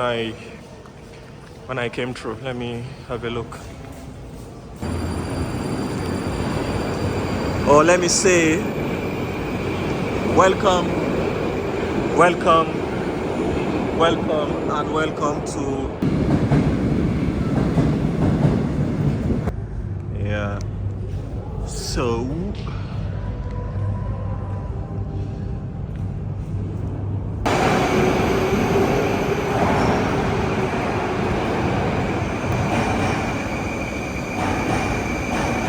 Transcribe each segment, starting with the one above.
when I came through. Let me have a look. Or let me say, welcome, welcome, welcome, and welcome to, yeah, so,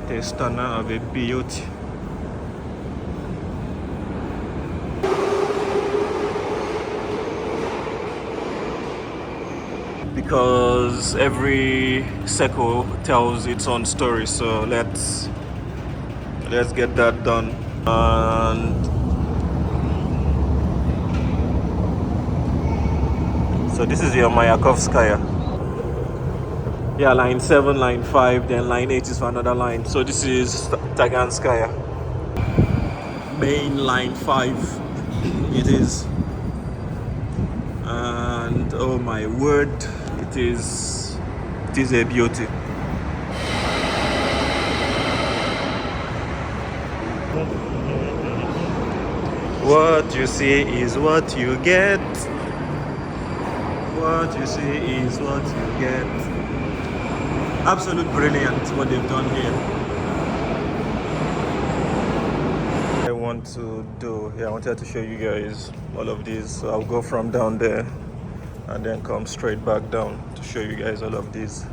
the stunner of a beauty. Because every circle tells its own story, so let's get that done. And so this is your Mayakovskaya. Yeah, line 7, line 5, then line 8 is for another line. So this is Taganskaya. Main line 5 it is. And oh my word, it is a beauty. What you see is what you get. What you see is what you get. Absolute brilliant what they've done here. I wanted to show you guys all of these. So I'll go from down there and then come straight back down to show you guys all of these.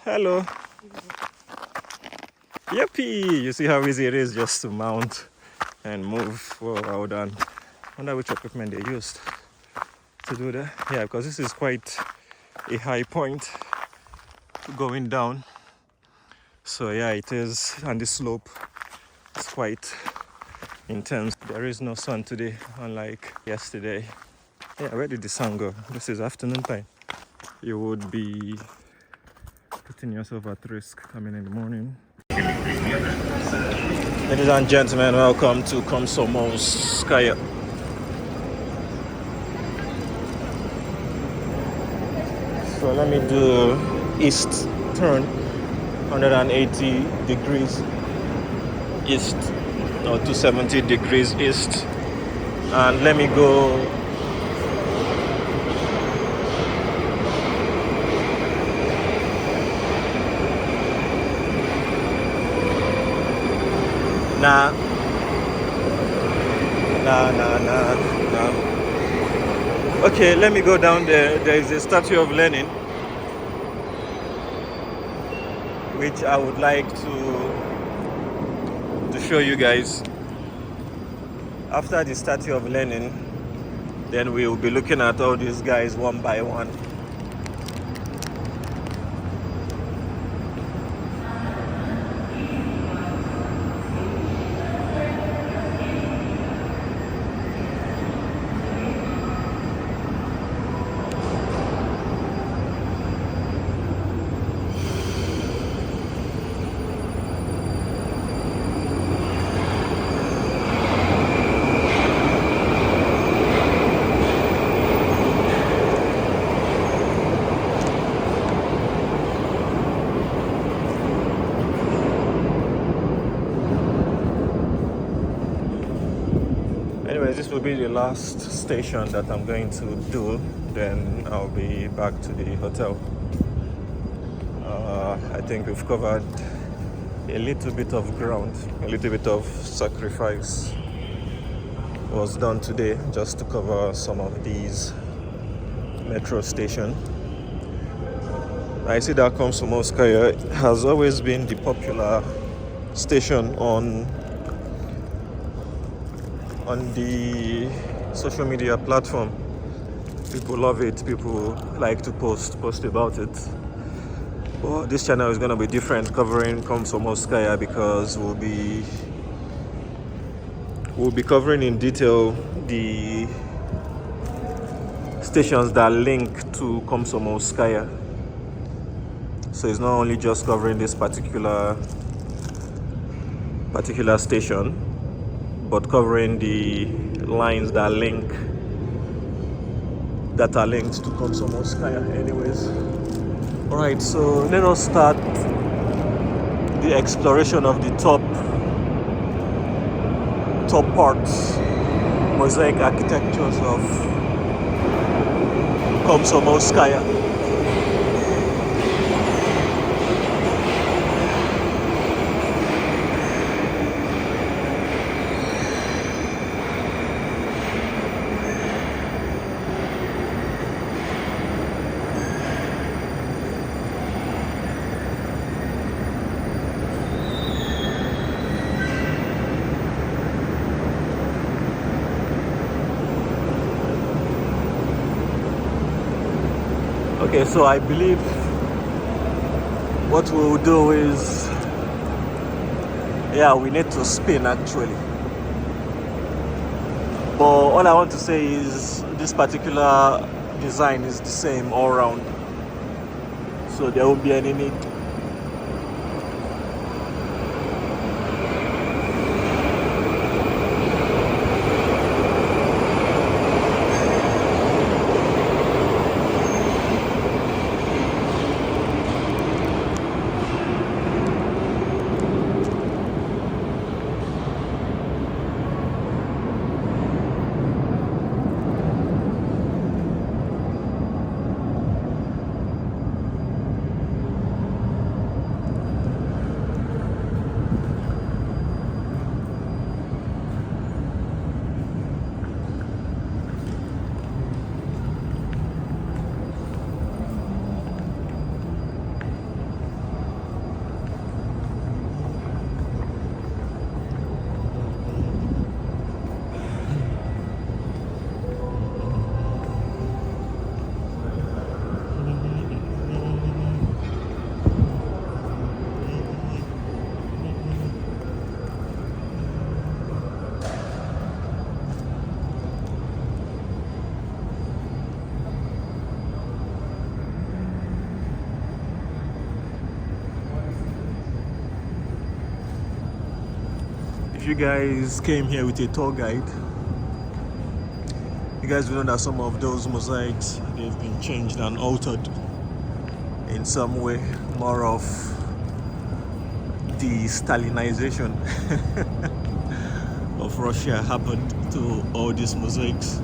Hello. Yippee! You see how easy it is just to mount and move. Whoa, well done. I wonder which equipment they used to do that. Yeah, because this is quite a high point going down. So yeah, it is, and the slope is quite intense. There is no sun today, unlike yesterday. Yeah, where did the sun go? This is afternoon time. You would be putting yourself at risk coming in the morning. Ladies and gentlemen, welcome to Komsomolskaya. So let me do east turn, 180 degrees east, or 270 degrees east, and let me go Nah. Okay, let me go down there. There is a statue of Lenin, which I would like to show you guys. After the statue of Lenin, then we will be looking at all these guys one by one. Anyways, this will be the last station that I'm going to do. Then I'll be back to the hotel. I think we've covered a little bit of ground, a little bit of sacrifice was done today just to cover some of these metro stations. I see that Komsomolskaya has always been the popular station on the social media platform. People love it, people like to post about it. Well, this channel is going to be different, covering Komsomolskaya, because we'll be covering in detail the stations that link to Komsomolskaya. So it's not only just covering this particular particular station, but covering the lines that are linked to Komsomolskaya anyways. Alright, so let us start the exploration of the top parts, mosaic architectures of Komsomolskaya. Okay, so I believe what we'll do is, we need to spin actually. But all I want to say is this particular design is the same all around, so there won't be any need. If you guys came here with a tour guide, you guys will know that some of those mosaics, they've been changed and altered in some way. More of the Stalinization of Russia happened to all these mosaics.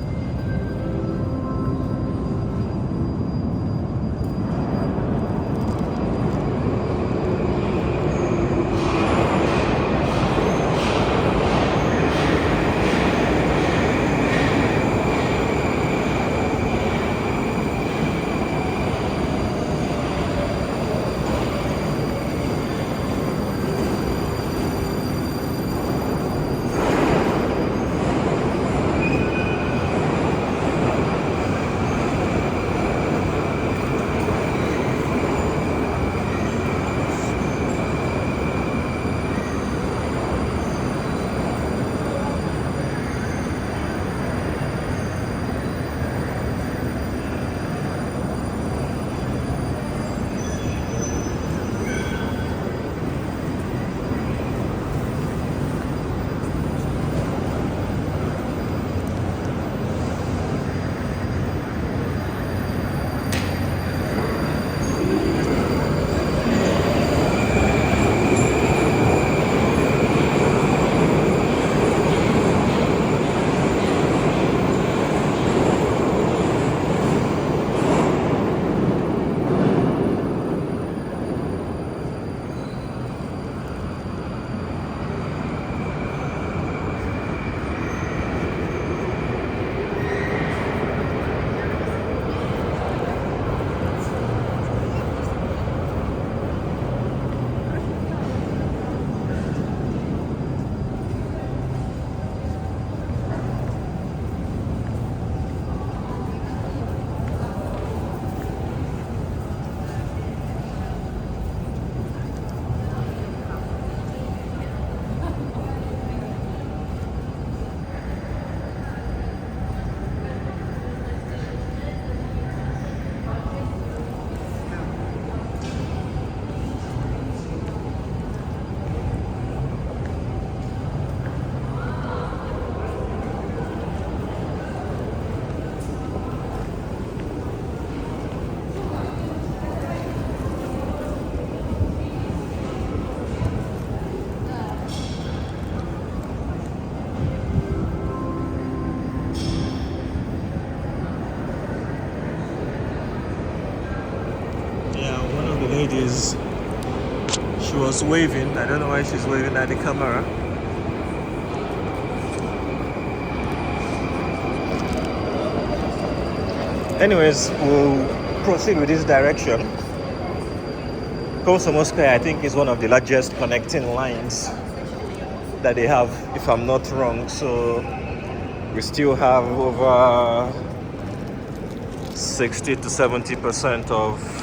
ladies. She was waving. I don't know why she's waving at the camera. Anyways, we'll proceed with this direction. Komsomolskaya, I think, is one of the largest connecting lines that they have, if I'm not wrong. So we still have over 60 to 70% of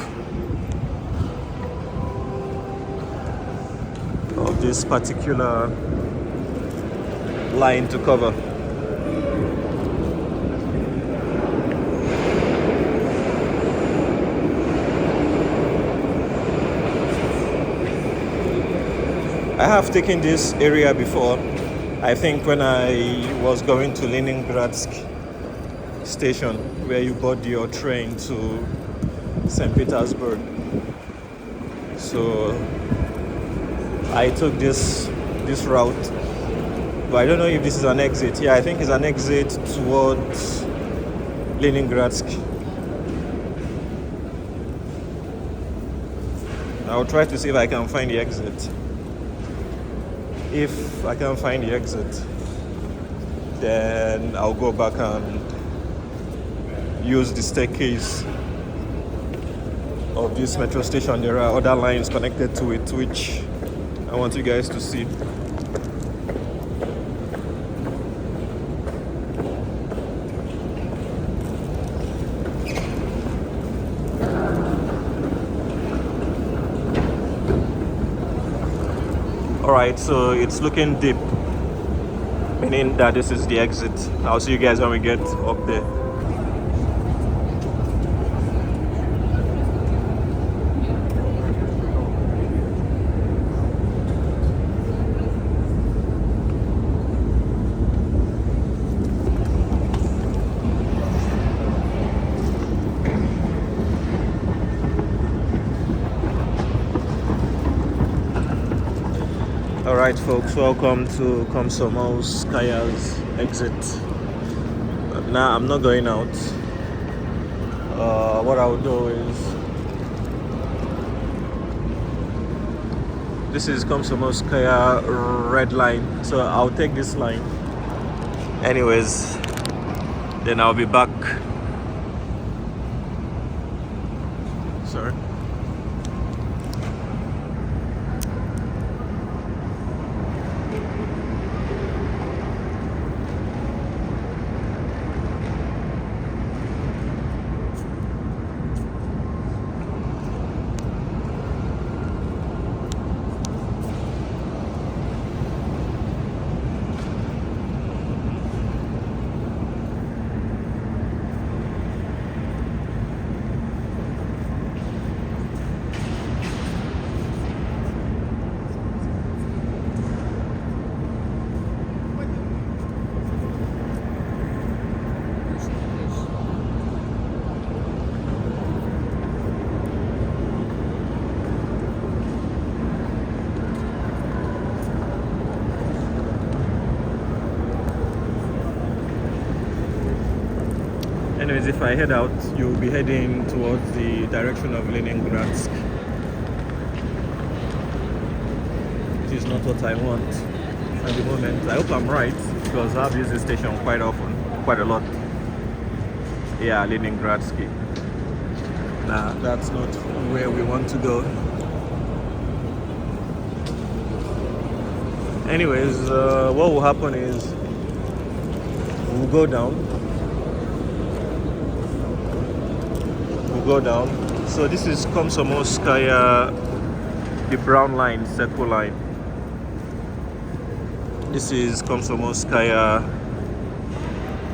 this particular line to cover. I have taken this area before. I think when I was going to Leningradsky station, where you board your train to St. Petersburg. So I took this route, but I don't know if this is an exit. Yeah, I think it's an exit towards Leningradsky. I'll try to see if I can find the exit. If I can find the exit, then I'll go back and use the staircase of this metro station. There are other lines connected to it, which I want you guys to see. Alright, so it's looking deep, meaning that this is the exit. I'll see you guys when we get up there. Alright folks, welcome to Komsomolskaya's exit. Now I'm not going out. What I'll do is, this is Komsomolskaya red line, so I'll take this line. Anyways, then I'll be back. Sorry. Anyways, if I head out, you'll be heading towards the direction of Leningradsky. Which is not what I want at the moment. I hope I'm right, because I've used this station quite often, quite a lot. Yeah, Leningradsky. Nah, that's not where we want to go. Anyways, what will happen is we'll go down. So this is Komsomolskaya, the brown line, circle line. This is Komsomolskaya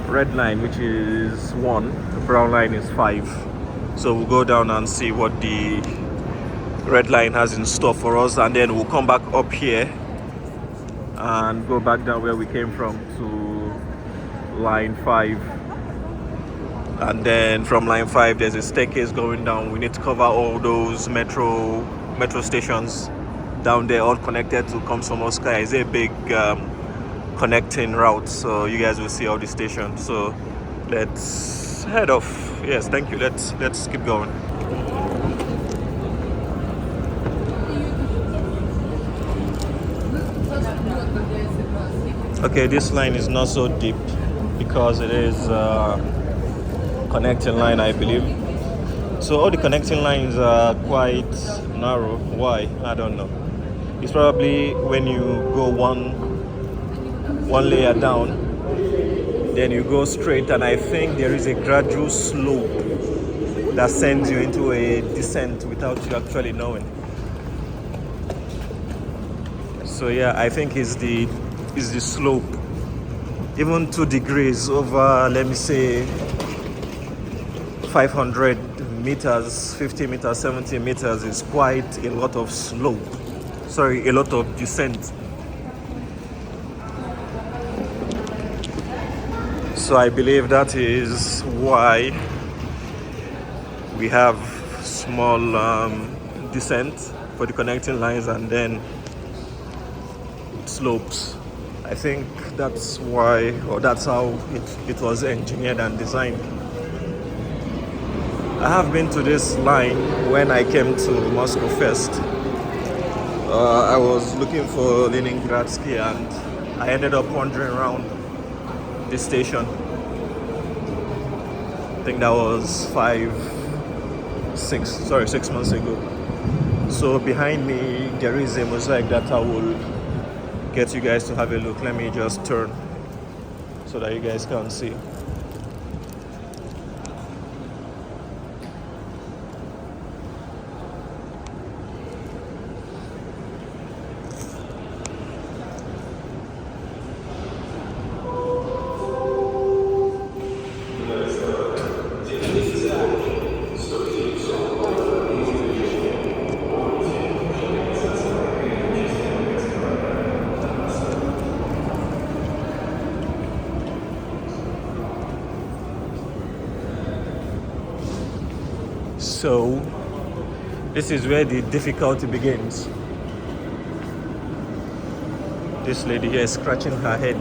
red line, which is 1. The brown line is 5. So we'll go down and see what the red line has in store for us, and then we'll come back up here and go back down where we came from to line 5. And then from line 5 there's a staircase going down. We need to cover all those metro stations down there, all connected to Komsomolskaya. It's a big connecting route, so you guys will see all the stations. So let's head off. Yes, thank you. Let's keep going. Okay, this line is not so deep because it is connecting line, I believe. So all the connecting lines are quite narrow. Why? I don't know. It's probably when you go one layer down, then you go straight, and I think there is a gradual slope that sends you into a descent without you actually knowing. So yeah, I think it's the slope. Even 2 degrees over, let me say, 500 meters, 50 meters, 70 meters is quite a lot of slope. Sorry, a lot of descent. So I believe that is why we have small descent for the connecting lines and then slopes. I think that's why, or that's how it was engineered and designed. I have been to this line when I came to Moscow first. I was looking for Leningradsky and I ended up wandering around the station. I think that was 6 months ago. So behind me there is a mosaic that I will get you guys to have a look. Let me just turn so that you guys can see. So this is where the difficulty begins. This lady here is scratching her head.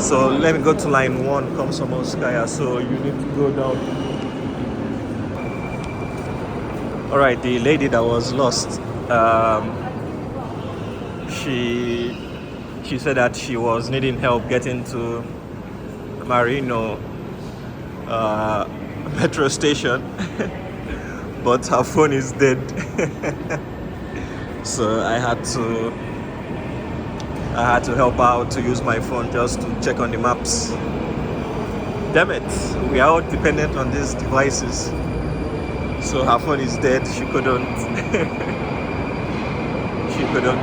So let me go to line 1, Komsomolskaya. So you need to go down. All right, the lady that was lost, she said that she was needing help getting to Marino metro station, but her phone is dead. So I had to help her out to use my phone just to check on the maps. Damn it, we are all dependent on these devices. So her phone is dead. She couldn't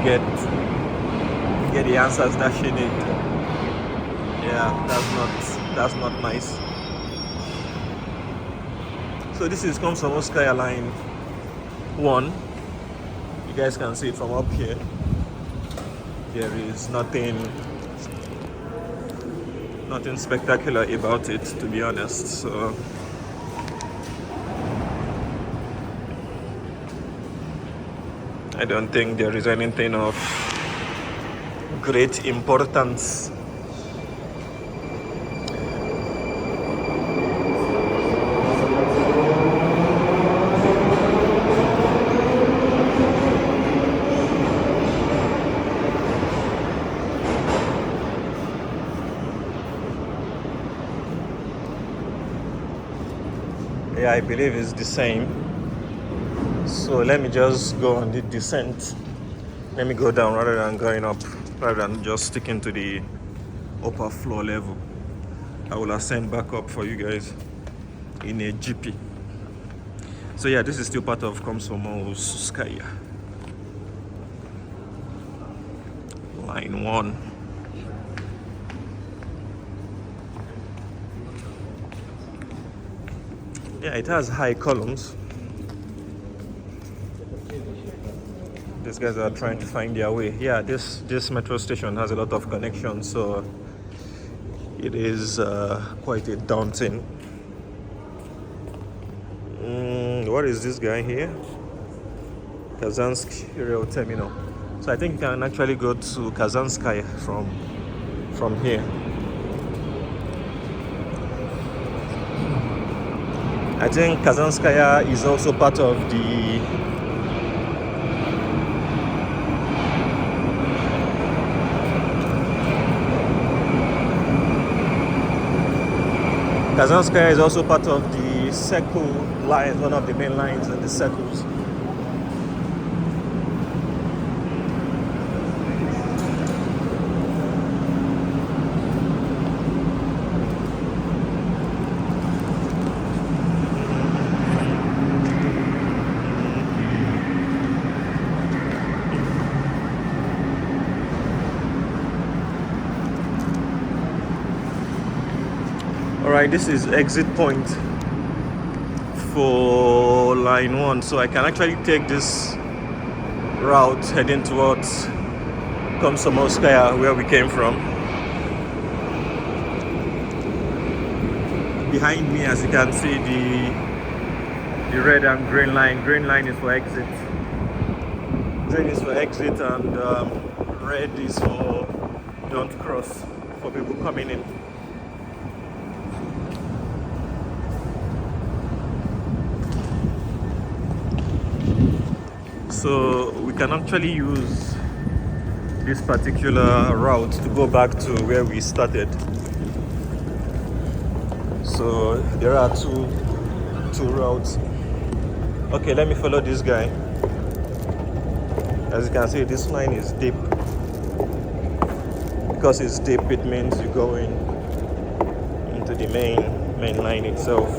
get the answers that she needed. Yeah, that's not nice. So this is Komsomolskaya line 1. You guys can see it from up here. There is nothing spectacular about it, to be honest. So I don't think there is anything of great importance. Yeah, I believe it's the same. So let me just go on the descent. Let me go down rather than going up, rather than just sticking to the upper floor level. I will ascend back up for you guys in a GP. So yeah, this is still part of Komsomolskaya. Line 1. Yeah, it has high columns. These guys are trying to find their way. Yeah, this metro station has a lot of connections, so it is quite a daunting. What is this guy here? Kazansk rail terminal. So I think you can actually go to Kazanskaya from here. I think Kazanskaya is also part of the Komsomolskaya is also part of the circle lines, one of the main lines in the circles. Alright, this is exit point for line 1, so I can actually take this route heading towards Komsomolskaya, where we came from. Behind me, as you can see, the red and green line. Green line is for exit. Green is for exit, and red is for don't cross, for people coming in. So we can actually use this particular route to go back to where we started. So there are two routes. Okay, let me follow this guy. As you can see, this line is deep. Because it's deep, it means you're going into the main line itself.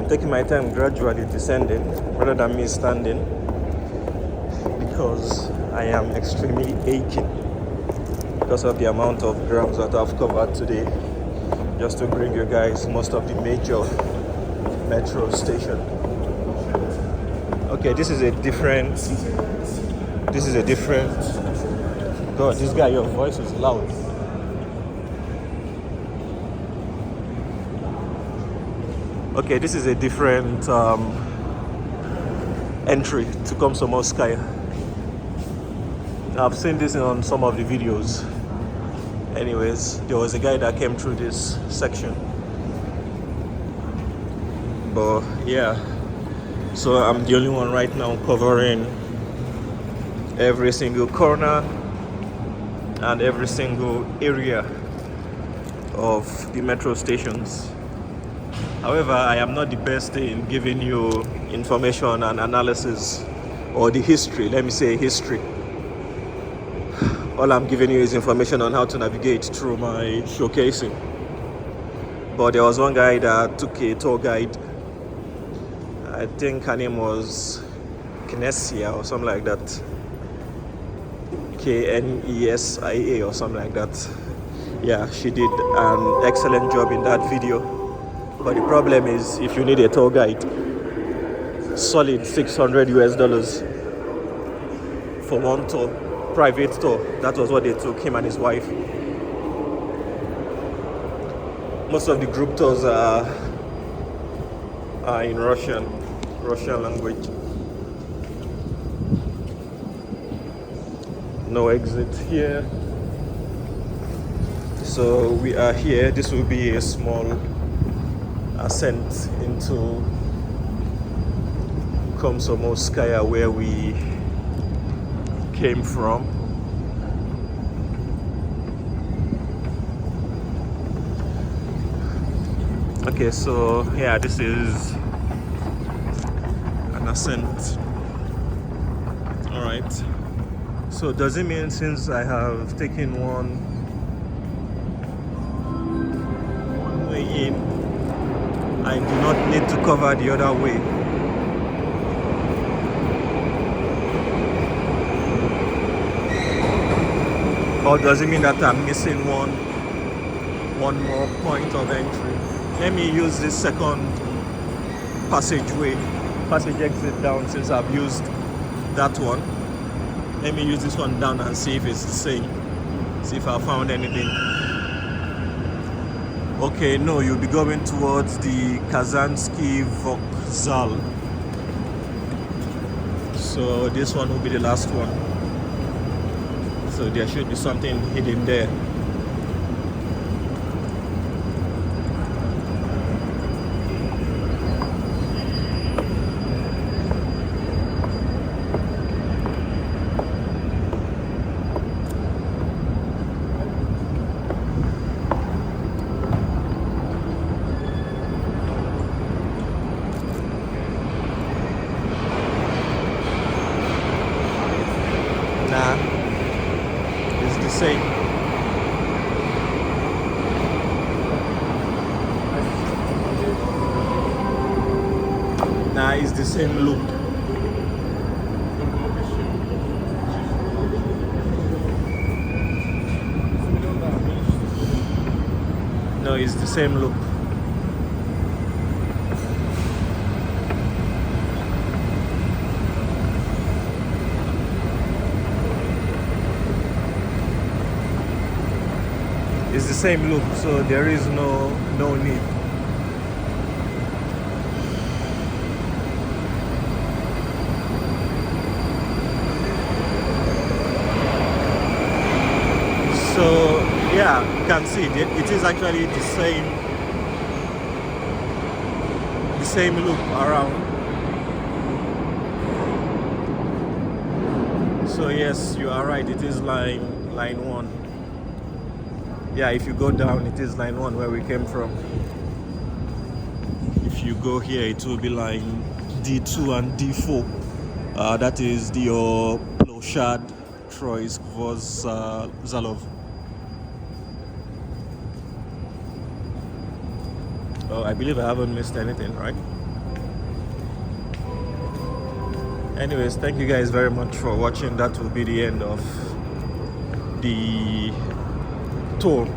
Taking my time gradually descending rather than me standing, because I am extremely aching because of the amount of grams that I've covered today, just to bring you guys most of the major metro station. Okay, this is a different God, this guy, your voice is loud. Okay, this is a different entry to Komsomolskaya. I've seen this on some of the videos. Anyways, there was a guy that came through this section. But yeah, so I'm the only one right now covering every single corner and every single area of the metro stations. However, I am not the best in giving you information and analysis, or the history, let me say history. All I'm giving you is information on how to navigate through my showcasing. But there was one guy that took a tour guide. I think her name was Knesia or something like that. Knesia or something like that. Yeah, she did an excellent job in that video. But the problem is, if you need a tour guide, solid $600 for one tour, private tour. That was what they took, him and his wife. Most of the group tours are in Russian language. No exit here. So we are here. This will be a small ascent into Komsomolskaya, where we came from. Okay, so yeah, this is an ascent. All right, so does it mean since I have taken one way in, I do not need to cover the other way? Or does it mean that I'm missing one more point of entry? Let me use this second passage exit down, since I've used that one. Let me use this one down and see if it's the same. See if I found anything. Okay, no, you'll be going towards the Kazansky Vokzal. So this one will be the last one. So there should be something hidden there. same. Nah, it's the same loop. No, it's the same loop. It's the same loop, so there is no need. So yeah, you can see it is actually the same loop around. So yes, you are right, it is line 1. Yeah, if you go down, it is line 1 where we came from. If you go here, it will be line D2 and D4. That is the Ploshad Troysk Zalov. Oh, I believe I haven't missed anything, right? Anyways, thank you guys very much for watching. That will be the end of the tour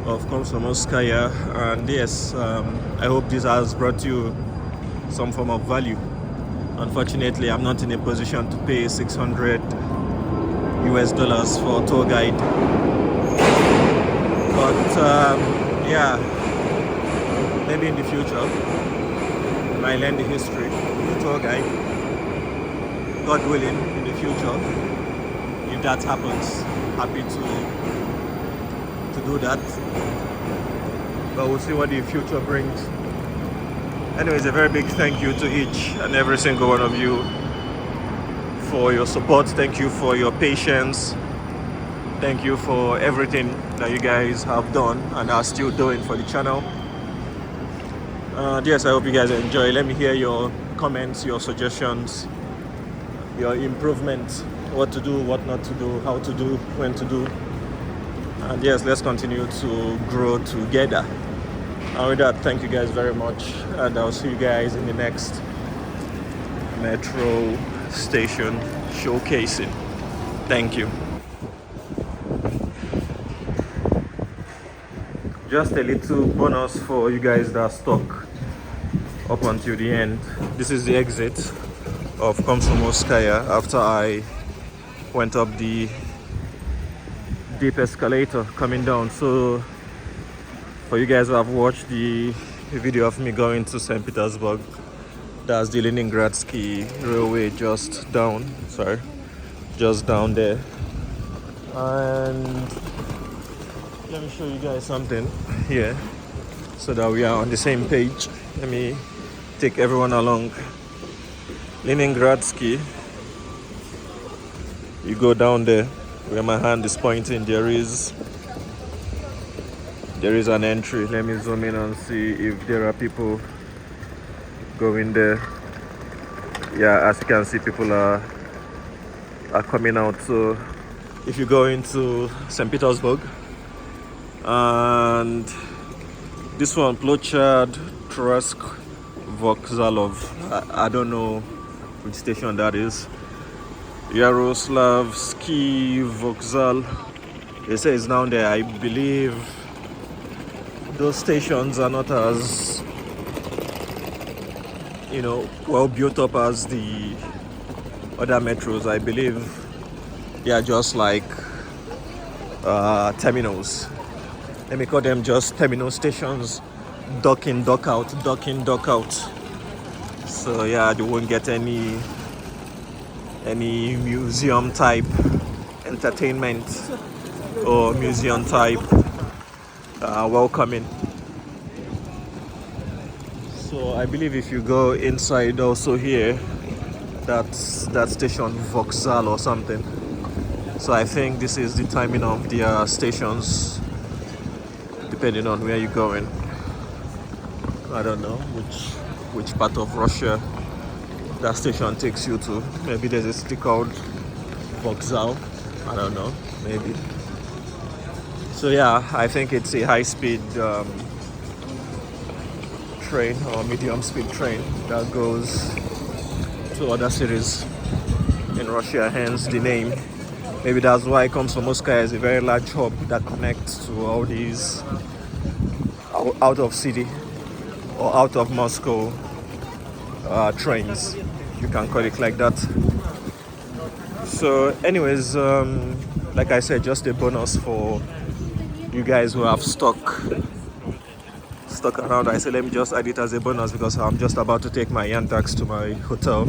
of Komsomolskaya, and yes, I hope this has brought you some form of value. Unfortunately, I'm not in a position to pay $600 for a tour guide, but yeah, maybe in the future when I learn the history of the tour guide, God willing, in the future, if that happens, happy to do that, but we'll see what the future brings. Anyways, a very big thank you to each and every single one of you for your support. Thank you for your patience. Thank you for everything that you guys have done and are still doing for the channel. Yes, I hope you guys enjoy. Let me hear your comments, your suggestions, your improvements, what to do, what not to do, how to do, when to do. And yes, let's continue to grow together. And with that, thank you guys very much, and I'll see you guys in the next metro station showcasing. Thank you. Just a little bonus for you guys that are stuck up until the end. This is the exit of Komsomolskaya after I went up the deep escalator coming down. So for you guys who have watched the video of me going to St. Petersburg, that's the Leningradsky railway just down there. And let me show you guys something here so that we are on the same page. Let me take everyone along. Leningradsky, you go down there where my hand is pointing. There is an entry. Let me zoom in and see if there are people going there. Yeah, as you can see, people are coming out. So if you go into St. Petersburg, and this one, Plochad Troysk Vokzalov, I don't know which station that is. Yaroslavsky Vokzal, they say it's down there. I believe those stations are not as, well built up as the other metros. I believe they are just like terminals. Let me call them just terminal stations. Dock in, dock out, dock in, dock out. So yeah, they won't get any museum type entertainment or museum type welcoming. So I believe if you go inside also here, that's that station Vokzal or something. So I think this is the timing of their stations depending on where you're going. I don't know which part of Russia that station takes you to. Maybe there's a city called Vokzal. I don't know, maybe. So yeah, I think it's a high-speed train or medium-speed train that goes to other cities in Russia, hence the name. Maybe that's why Komsomolskaya is a very large hub that connects to all these out of city or out of Moscow trains. You can call it like that. So anyways, like I said, just a bonus for you guys who have stuck around. I said let me just add it as a bonus because I'm just about to take my Yandex to my hotel.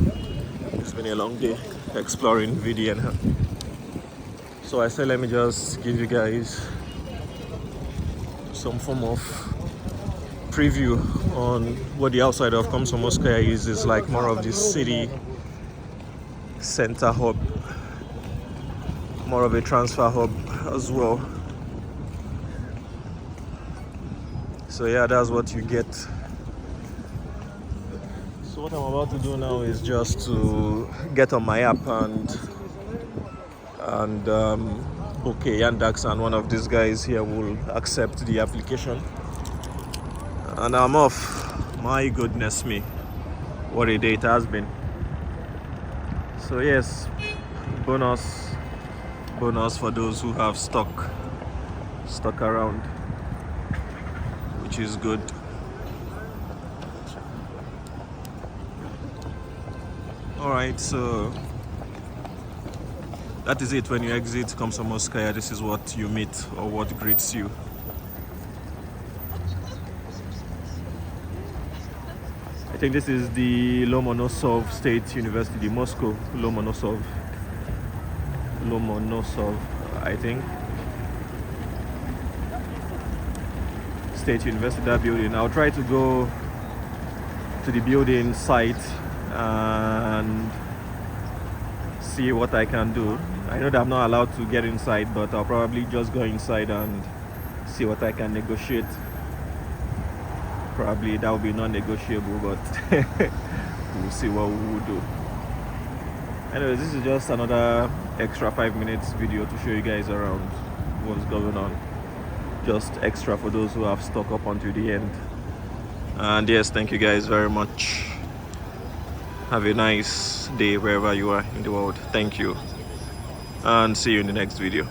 It's been a long day exploring VDN. So I said let me just give you guys some form of preview on what the outside of Komsomolskaya is. It's like more of the city center hub, more of a transfer hub as well. So yeah, that's what you get. So what I'm about to do now is just to get on my app and book a Yandex, and one of these guys here will accept the application. And I'm off. My goodness me, what a day it has been. So yes, bonus for those who have stuck around, which is good. All right, so that is it. When you exit Komsomolskaya, this is what you meet or what greets you. I think this is the Lomonosov State University, Moscow. Lomonosov, I think. State University, that building. I'll try to go to the building site and see what I can do. I know that I'm not allowed to get inside, but I'll probably just go inside and see what I can negotiate. Probably that will be non-negotiable, but we'll see what we will do. Anyways, this is just another extra 5 minutes video to show you guys around what's going on. Just extra for those who have stuck up until the end. And yes, thank you guys very much. Have a nice day wherever you are in the world. Thank you, and see you in the next video.